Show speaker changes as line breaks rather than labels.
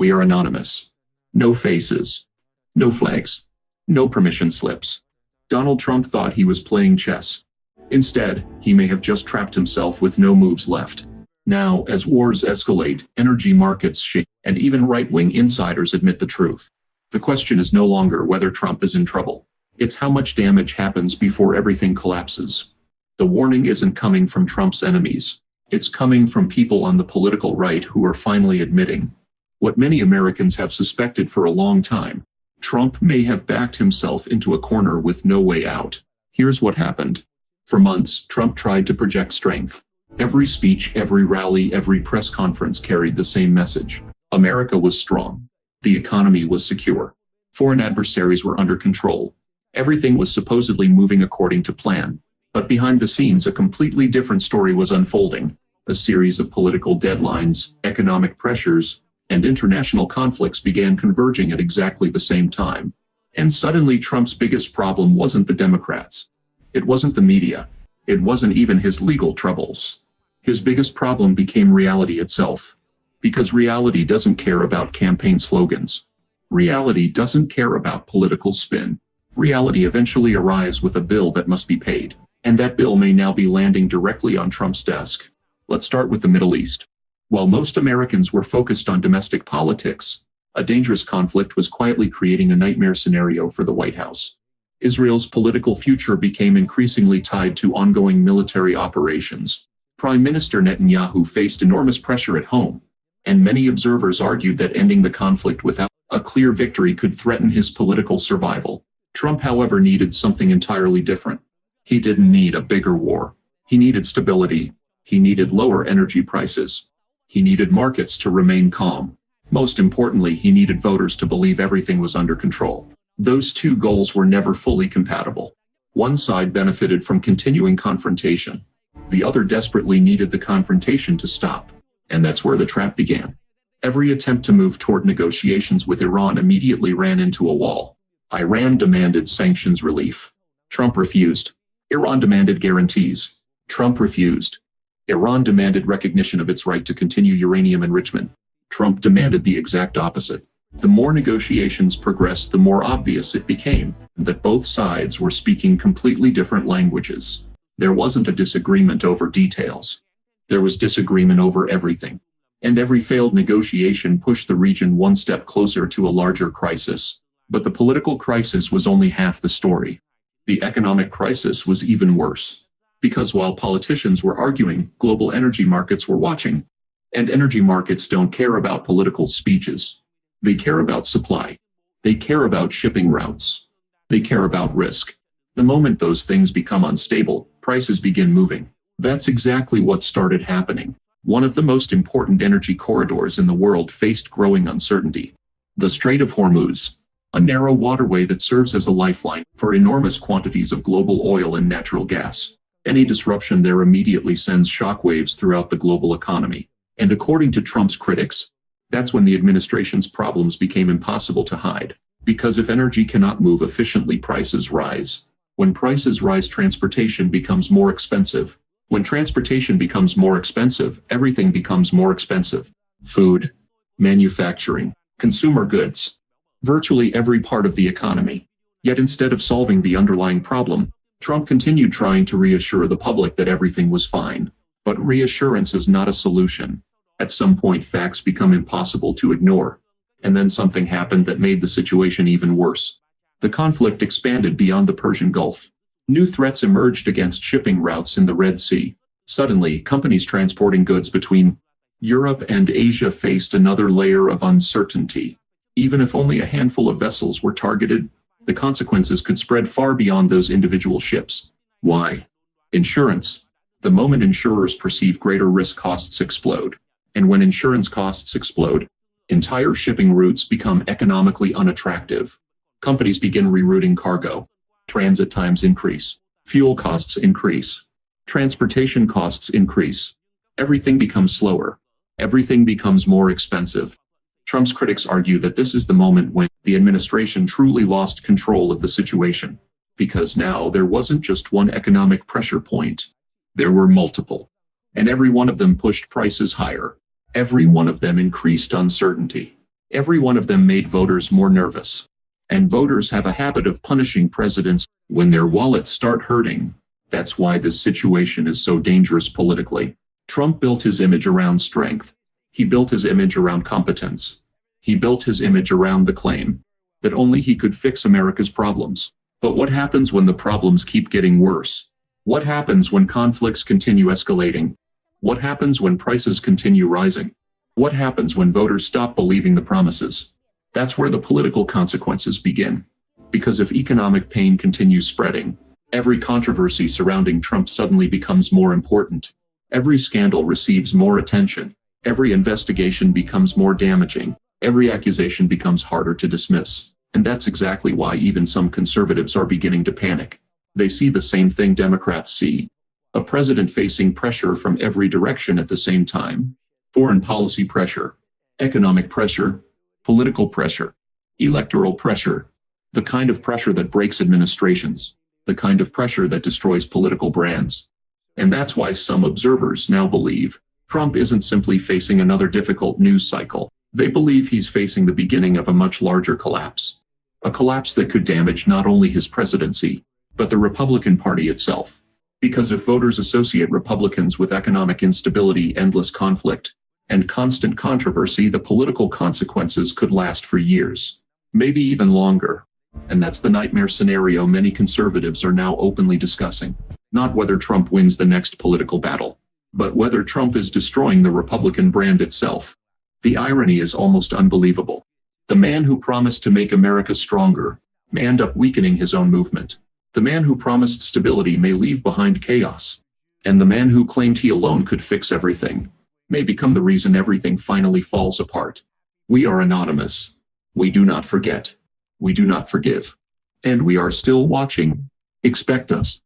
We are anonymous. No faces. No flags. No permission slips. Donald Trump thought he was playing chess. Instead, he may have just trapped himself with no moves left. Now, as wars escalate, energy markets shake, and even right-wing insiders admit the truth. The question is no longer whether Trump is in trouble. It's how much damage happens before everything collapses. The warning isn't coming from Trump's enemies. It's coming from people on the political right who are finally admitting what many Americans have suspected for a long time. Trump may have backed himself into a corner with no way out. Here's what happened. For months, Trump tried to project strength. Every speech, every rally, every press conference carried the same message. America was strong. The economy was secure. Foreign adversaries were under control. Everything was supposedly moving according to plan. But behind the scenes, a completely different story was unfolding. A series of political deadlines, economic pressures, and international conflicts began converging at exactly the same time. And suddenly Trump's biggest problem wasn't the Democrats. It wasn't the media. It wasn't even his legal troubles. His biggest problem became reality itself. Because reality doesn't care about campaign slogans. Reality doesn't care about political spin. Reality eventually arrives with a bill that must be paid. And that bill may now be landing directly on Trump's desk. Let's start with the Middle East. While most Americans were focused on domestic politics, a dangerous conflict was quietly creating a nightmare scenario for the White House. Israel's political future became increasingly tied to ongoing military operations. Prime Minister Netanyahu faced enormous pressure at home, and many observers argued that ending the conflict without a clear victory could threaten his political survival. Trump, however, needed something entirely different. He didn't need a bigger war. He needed stability. He needed lower energy prices. He needed markets to remain calm. Most importantly, he needed voters to believe everything was under control. Those two goals were never fully compatible. One side benefited from continuing confrontation. The other desperately needed the confrontation to stop. And that's where the trap began. Every attempt to move toward negotiations with Iran immediately ran into a wall. Iran demanded sanctions relief. Trump refused. Iran demanded guarantees. Trump refused. Iran demanded recognition of its right to continue uranium enrichment. Trump demanded the exact opposite. The more negotiations progressed, the more obvious it became that both sides were speaking completely different languages. There wasn't a disagreement over details. There was disagreement over everything. And every failed negotiation pushed the region one step closer to a larger crisis. But the political crisis was only half the story. The economic crisis was even worse. Because while politicians were arguing, global energy markets were watching. And energy markets don't care about political speeches. They care about supply. They care about shipping routes. They care about risk. The moment those things become unstable, prices begin moving. That's exactly what started happening. One of the most important energy corridors in the world faced growing uncertainty. The Strait of Hormuz, a narrow waterway that serves as a lifeline for enormous quantities of global oil and natural gas. Any disruption there immediately sends shockwaves throughout the global economy. And according to Trump's critics, that's when the administration's problems became impossible to hide. Because if energy cannot move efficiently, prices rise. When prices rise, transportation becomes more expensive. When transportation becomes more expensive, everything becomes more expensive. Food, manufacturing, consumer goods, virtually every part of the economy. Yet instead of solving the underlying problem, Trump continued trying to reassure the public that everything was fine. But reassurance is not a solution. At some point, facts become impossible to ignore. And then something happened that made the situation even worse. The conflict expanded beyond the Persian Gulf. New threats emerged against shipping routes in the Red Sea. Suddenly, companies transporting goods between Europe and Asia faced another layer of uncertainty. Even if only a handful of vessels were targeted, the consequences could spread far beyond those individual ships. Why? Insurance. The moment insurers perceive greater risk, costs explode. And when insurance costs explode, entire shipping routes become economically unattractive. Companies begin rerouting cargo. Transit times increase. Fuel costs increase. Transportation costs increase. Everything becomes slower. Everything becomes more expensive. Trump's critics argue that this is the moment when the administration truly lost control of the situation. Because now there wasn't just one economic pressure point. There were multiple. And every one of them pushed prices higher. Every one of them increased uncertainty. Every one of them made voters more nervous. And voters have a habit of punishing presidents when their wallets start hurting. That's why this situation is so dangerous politically. Trump built his image around strength. He built his image around competence. He built his image around the claim that only he could fix America's problems. But what happens when the problems keep getting worse? What happens when conflicts continue escalating? What happens when prices continue rising? What happens when voters stop believing the promises? That's where the political consequences begin. Because if economic pain continues spreading, every controversy surrounding Trump suddenly becomes more important. Every scandal receives more attention. Every investigation becomes more damaging. Every accusation becomes harder to dismiss. And that's exactly why even some conservatives are beginning to panic. They see the same thing Democrats see. A president facing pressure from every direction at the same time. Foreign policy pressure, economic pressure, political pressure, electoral pressure, the kind of pressure that breaks administrations, the kind of pressure that destroys political brands. And that's why some observers now believe Trump isn't simply facing another difficult news cycle. They believe he's facing the beginning of a much larger collapse. A collapse that could damage not only his presidency, but the Republican Party itself. Because if voters associate Republicans with economic instability, endless conflict, and constant controversy, the political consequences could last for years, maybe even longer. And that's the nightmare scenario many conservatives are now openly discussing. Not whether Trump wins the next political battle, but whether Trump is destroying the Republican brand itself. The irony is almost unbelievable. The man who promised to make America stronger may end up weakening his own movement. The man who promised stability may leave behind chaos. And the man who claimed he alone could fix everything may become the reason everything finally falls apart. We are anonymous. We do not forget. We do not forgive. And we are still watching. Expect us.